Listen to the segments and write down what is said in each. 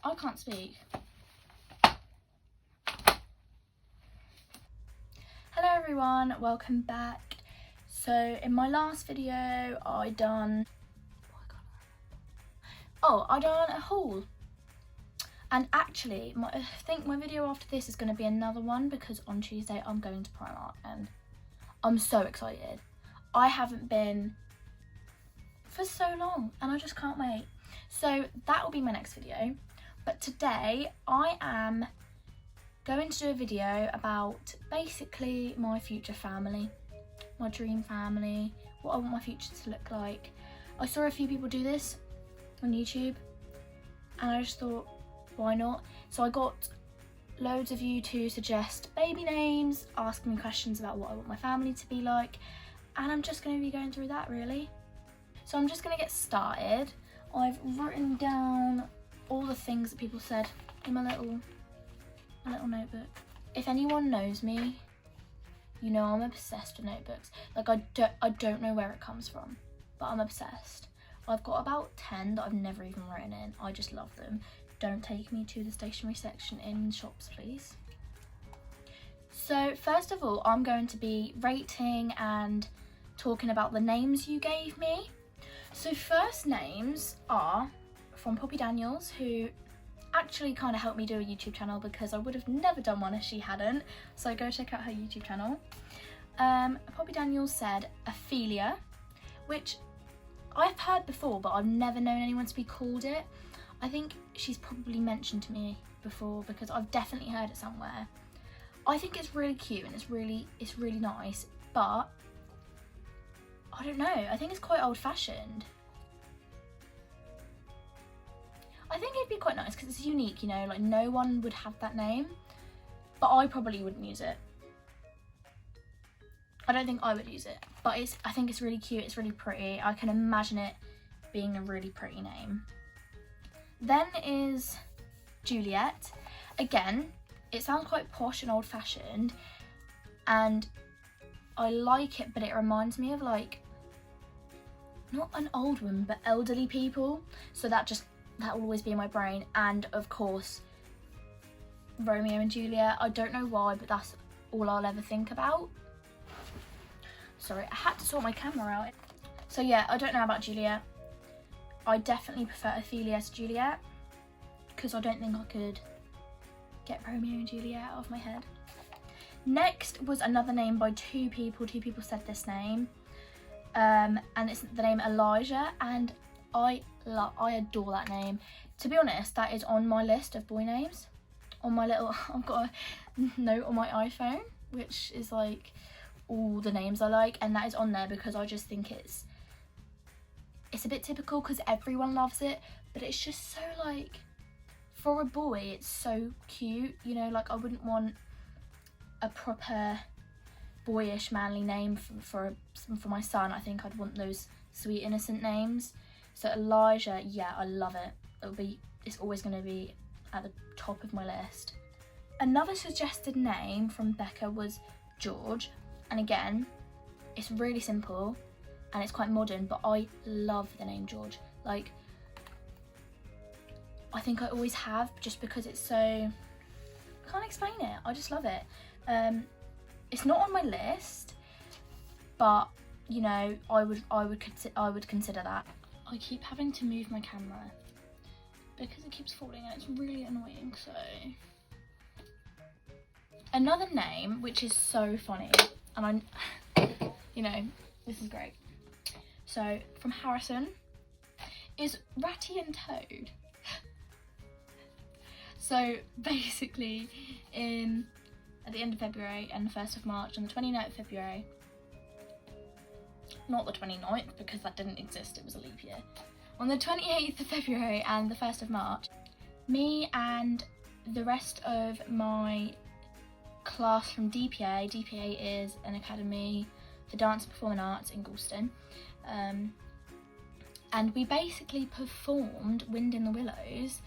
I can't speak. Hello everyone, welcome back. So in my last video I done a haul. And actually I think my video after this is going to be another one because on Tuesday I'm going to Primark and I'm so excited. I haven't been for so long and I just can't wait. So that will be my next video. But today I am going to do a video about basically my future family, my dream family, what I want my future to look like. I saw a few people do this on YouTube and I just thought, why not? So I got loads of you to suggest baby names, ask me questions about what I want my family to be like, and I'm just going to be going through that really. So I'm just going to get started. I've written down all the things that people said in my little notebook. If anyone knows me, you know I'm obsessed with notebooks. Like I don't know where it comes from, but I'm obsessed. I've got about 10 that I've never even written in. I just love them. Don't take me to the stationery section in shops, please. So first of all, I'm going to be rating and talking about the names you gave me. So first names are from Poppy Daniels, who actually kind of helped me do a YouTube channel because I would have never done one if she hadn't. So go check out her YouTube channel. Poppy Daniels said Ophelia, which I've heard before, but I've never known anyone to be called it. I think she's probably mentioned to me before because I've definitely heard it somewhere. I think it's really cute and it's really nice, but I don't know, I think it's quite old-fashioned. I think it'd be quite nice because it's unique, you know, like no one would have that name, but I probably wouldn't use it. I don't think I would use it, but I think it's really cute, it's really pretty. I can imagine it being a really pretty name. Then is Juliet. Again, it sounds quite posh and old-fashioned, and I like it, but it reminds me of like, not an old woman, but elderly people. So that will always be in my brain. And of course, Romeo and Juliet. I don't know why, but that's all I'll ever think about. Sorry, I had to sort my camera out. So yeah, I don't know about Juliet. I definitely prefer Ophelia to Juliet because I don't think I could get Romeo and Juliet out of my head. Next was another name by two people. Two people said this name. And it's the name Elijah, and I adore that name. To be honest, that is on my list of boy names. On my little, I've got a note on my iPhone, which is like all the names I like, and that is on there because I just think it's a bit typical because everyone loves it, but it's just so like, for a boy, it's so cute, you know, like I wouldn't want a proper boyish manly name for my son. I think I'd want those sweet innocent names. So Elijah, yeah, I love it. It's always going to be at the top of my list. Another suggested name from Becca was George, and again, it's really simple and it's quite modern, but I love the name George. Like, I think I always have, just because it's so, I can't explain it, I just love it. It's not on my list, but you know, I would consider that. I keep having to move my camera because it keeps falling and it's really annoying. So another name which is so funny, and you know, this is great. So from Harrison is Ratty and Toad. So basically at the end of February and the 1st of March and the 29th of February, not the 29th because that didn't exist, it was a leap year. On the 28th of February and the 1st of March, me and the rest of my class from DPA, DPA is an academy for dance and performing arts in Galston, and we basically performed Wind in the Willows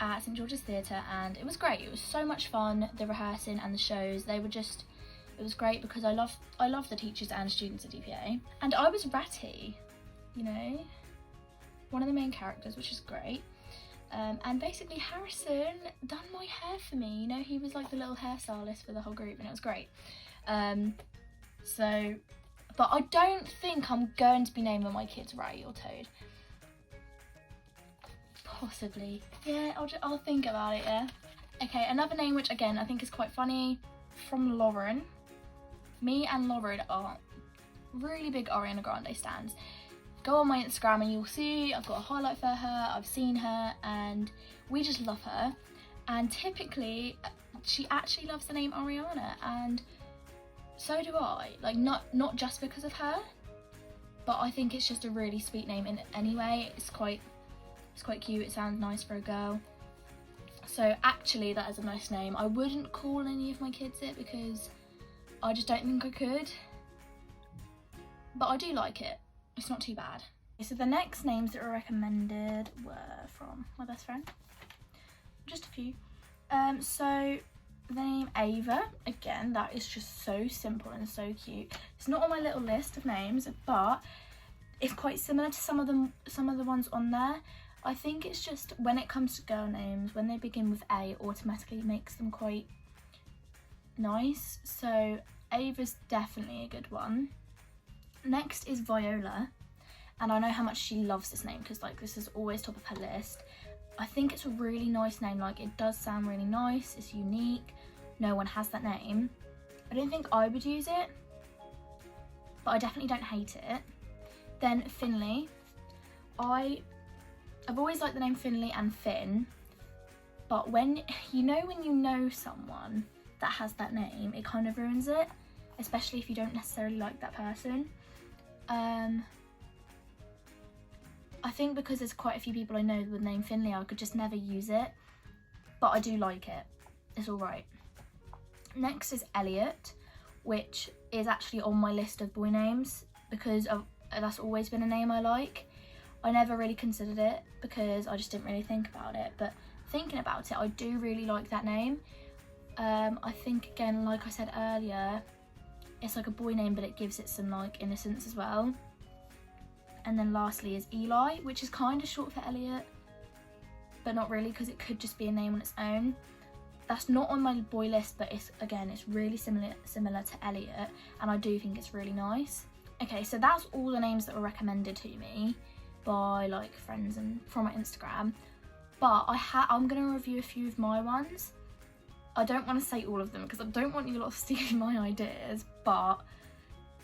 at St George's Theatre, and it was great. It was so much fun, the rehearsing and the shows. It was great because I love the teachers and students at DPA, and I was Ratty, you know, one of the main characters, which is great. And basically Harrison done my hair for me. You know, he was like the little hairstylist for the whole group, and it was great. But I don't think I'm going to be naming my kids Ray or Toad. Possibly. Yeah, I'll think about it, yeah. Okay, another name which again I think is quite funny, from Lauren. Me and Lauren are really big Ariana Grande stans. Go on my Instagram and you'll see I've got a highlight for her, I've seen her, and we just love her. And typically she actually loves the name Ariana, and so do I. Like, not just because of her, but I think it's just a really sweet name in anyway. It's quite cute, it sounds nice for a girl. So actually that is a nice name. I wouldn't call any of my kids it because I just don't think I could, but I do like it. It's not too bad. So the next names that were recommended were from my best friend. Just a few. So the name Ava, again, that is just so simple and so cute. It's not on my little list of names, but it's quite similar to some of the ones on there. I think it's just when it comes to girl names, when they begin with A, it automatically makes them quite nice. So Ava's definitely a good one. Next is Viola, and I know how much she loves this name because like this is always top of her list. I think it's a really nice name. Like, it does sound really nice, it's unique, no one has that name. I don't think I would use it, but I definitely don't hate it. Then Finley. I've always liked the name Finley and Finn, but when you know someone that has that name, it kind of ruins it, especially if you don't necessarily like that person. I think because there's quite a few people I know with the name Finley, I could just never use it, but I do like it. It's alright. Next is Elliot, which is actually on my list of boy names because that's always been a name I like. I never really considered it because I just didn't really think about it, but thinking about it, I do really like that name. I think, again, like I said earlier, it's like a boy name, but it gives it some like innocence as well. And then lastly is Eli, which is kind of short for Elliot, but not really because it could just be a name on its own. That's not on my boy list, but it's really similar to Elliot, and I do think it's really nice. Okay, so that's all the names that were recommended to me by like friends and from my Instagram, but I'm gonna review a few of my ones. I don't want to say all of them because I don't want you lot stealing my ideas, but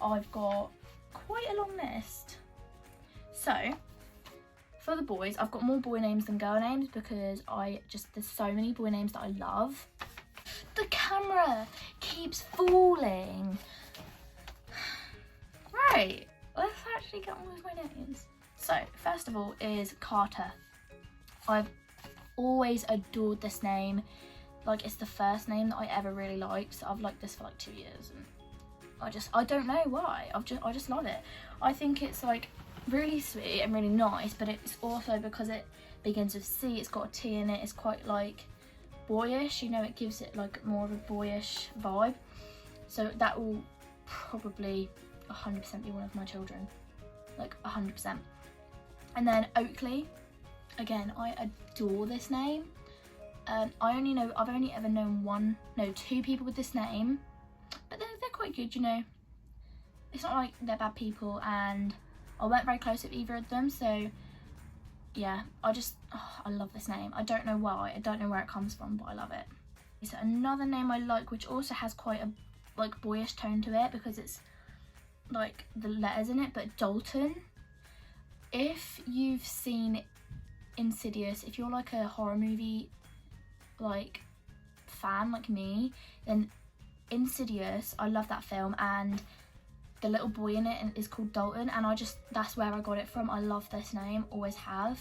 I've got quite a long list. So for the boys, I've got more boy names than girl names because there's so many boy names that I love. The camera keeps falling. Right, let's actually get on with my names. So first of all is Carter. I've always adored this name. Like, it's the first name that I ever really liked, so I've liked this for like 2 years, and I don't know why. I just love it. I think it's like really sweet and really nice, but it's also because it begins with C, it's got a T in it, it's quite like boyish, you know, it gives it like more of a boyish vibe. So that will probably 100% be one of my children, like 100%. And then Oakley, again, I adore this name. I've only ever known two people with this name, but they're quite good, you know. It's not like they're bad people, and I weren't very close with either of them, so yeah, I love this name. I don't know why, I don't know where it comes from, but I love it. So another name I like, which also has quite a like boyish tone to it because it's like the letters in it, but Dalton. If you've seen Insidious, if you're like a horror movie like fan like me, then Insidious, I love that film, and the little boy in it is called Dalton, and that's where I got it from. I love this name, always have.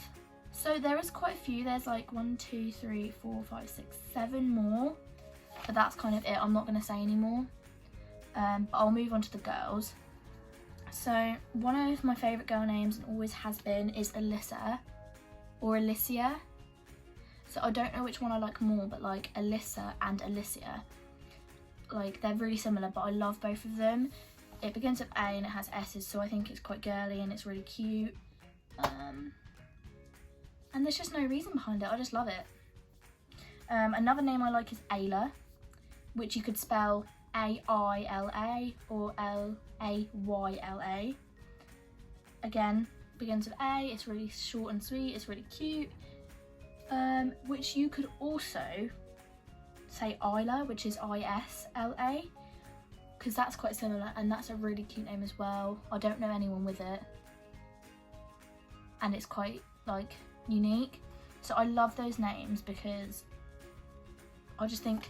So there is quite a few. There's like 1, 2, 3, 4, 5, 6, 7 more, but that's kind of it. I'm not going to say any more, but I'll move on to the girls. So one of my favourite girl names, and always has been, is Alyssa or Alicia. So I don't know which one I like more, but like Alyssa and Alicia, like they're really similar, but I love both of them. It begins with A and it has S's, so I think it's quite girly and it's really cute. and there's just no reason behind it. I just love it. Another name I like is Ayla, which you could spell A-I-L-A or L-A-Y-L-A. Again, begins with A, it's really short and sweet, it's really cute. Which you could also say Isla, which is I-S-L-A, because that's quite similar, and that's a really cute name as well. I don't know anyone with it, and it's quite like unique. So I love those names because I just think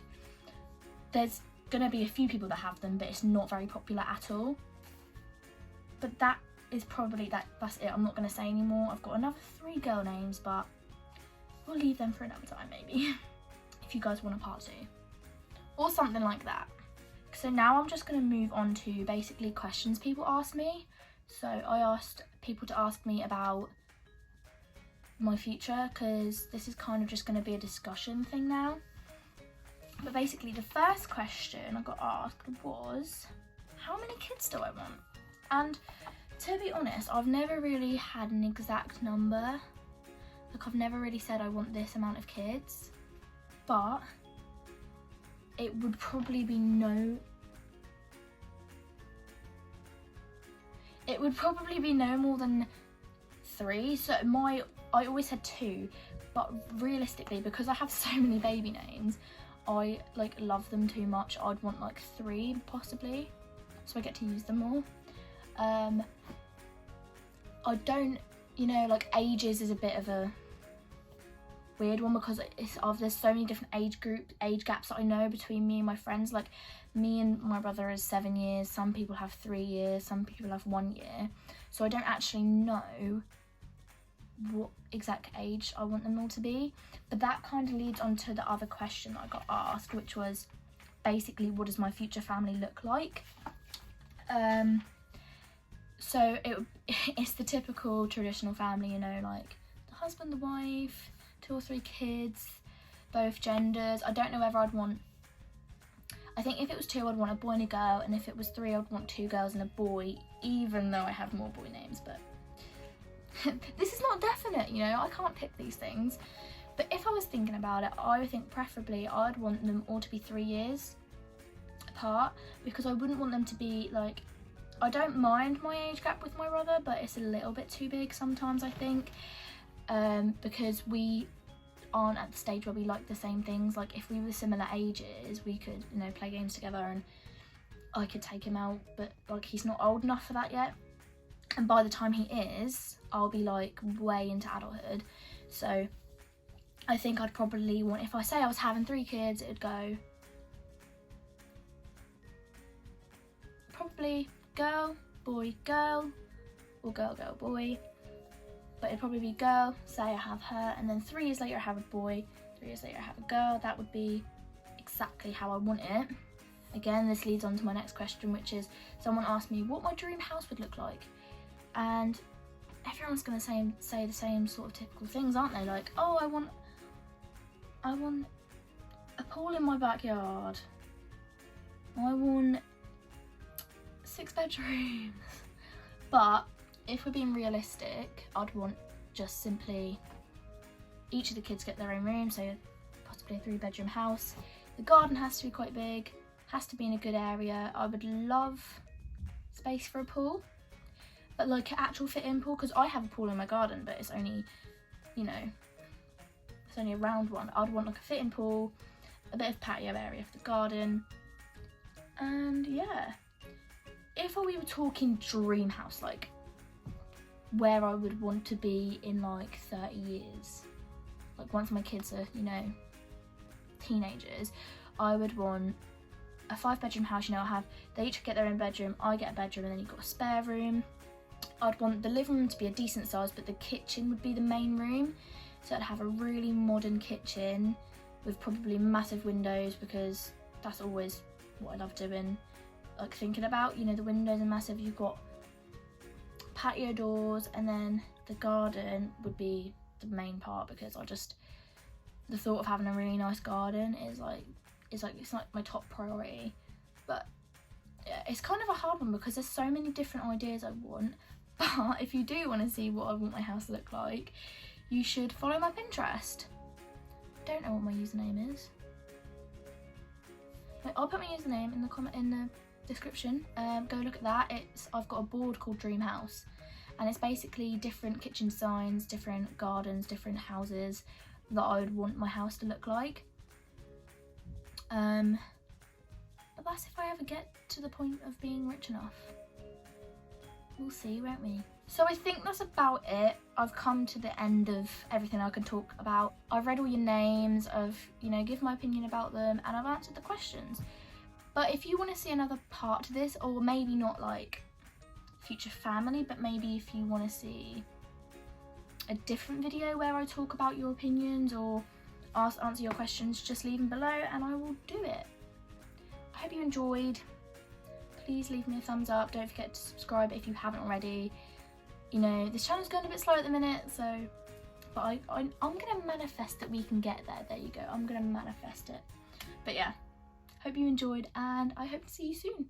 there's gonna be a few people that have them, but it's not very popular at all. But that is probably that's it. I'm not gonna say anymore. I've got another 3 girl names, but we'll leave them for another time maybe. If you guys want a part 2 or something like that. So now I'm just going to move on to basically questions people ask me. So I asked people to ask me about my future, because this is kind of just going to be a discussion thing now. But basically the first question I got asked was, how many kids do I want? And to be honest, I've never really had an exact number. Like, I've never really said I want this amount of kids, but it would probably be no more than 3. So I always said 2, but realistically, because I have so many baby names, I like love them too much. I'd want like 3 possibly, so I get to use them more. I don't, like ages is a bit of a weird one, because there's so many different age gaps that I know between me and my friends. Like, me and my brother is 7 years, some people have 3 years, some people have 1 year, so I don't actually know what exact age I want them all to be. But that kind of leads on to the other question I got asked, which was basically, what does my future family look like? So it's the typical traditional family, like the husband, the wife, 2 or 3 kids, both genders. I don't know whether I'd want, I think if it was 2 I'd want a boy and a girl, and if it was 3 I'd want 2 girls and a boy, even though I have more boy names. But this is not definite, I can't pick these things. But if I was thinking about it, I would think preferably I'd want them all to be 3 years apart, because I wouldn't want them to be like, I don't mind my age gap with my brother, but it's a little bit too big sometimes, I think. Because we aren't at the stage where we like the same things. Like, if we were similar ages, we could, play games together and I could take him out, but like, he's not old enough for that yet. And by the time he is, I'll be like way into adulthood. So I think I'd probably want, if I say I was having 3 kids, it'd go probably girl, boy, girl, or girl, girl, boy. But it'd probably be girl, say I have her, and then 3 years later I have a boy, 3 years later I have a girl. That would be exactly how I want it. Again, this leads on to my next question, which is, someone asked me what my dream house would look like. And everyone's going to say the same sort of typical things, aren't they? Like, oh, I want a pool in my backyard. I want 6 bedrooms. But if we're being realistic, I'd want just simply each of the kids get their own room, so possibly a 3-bedroom house. The garden has to be quite big, has to be in a good area. I would love space for a pool, but like an actual fit-in pool, because I have a pool in my garden, but it's only, it's only a round one. I'd want like a fit-in pool, a bit of patio area for the garden, and yeah. If we were talking dream house, like where I would want to be in like 30 years, like once my kids are, teenagers, I would want a 5-bedroom house. They each get their own bedroom, I get a bedroom, and then you've got a spare room. I'd want the living room to be a decent size, but the kitchen would be the main room. So I'd have a really modern kitchen with probably massive windows, because that's always what I love doing, like thinking about, the windows are massive. You've got patio doors, and then the garden would be the main part, because the thought of having a really nice garden is like it's like my top priority. But yeah, it's kind of a hard one, because there's so many different ideas I want. But if you do want to see what I want my house to look like, you should follow my Pinterest. Don't know what my username is. Wait, I'll put my username in the description. Go look at that. I've got a board called Dream House, and it's basically different kitchen designs, different gardens, different houses that I would want my house to look like. But that's if I ever get to the point of being rich enough. We'll see, won't we? So I think that's about it. I've come to the end of everything I can talk about. I've read all your names, I've, give my opinion about them, and I've answered the questions. But if you want to see another part to this, or maybe not like future family, but maybe if you want to see a different video where I talk about your opinions or answer your questions, just leave them below and I will do it. I hope you enjoyed. Please leave me a thumbs up. Don't forget to subscribe if you haven't already. This channel's going a bit slow at the minute, but I'm gonna manifest that we can get there. There you go. I'm gonna manifest it. But yeah, hope you enjoyed and I hope to see you soon.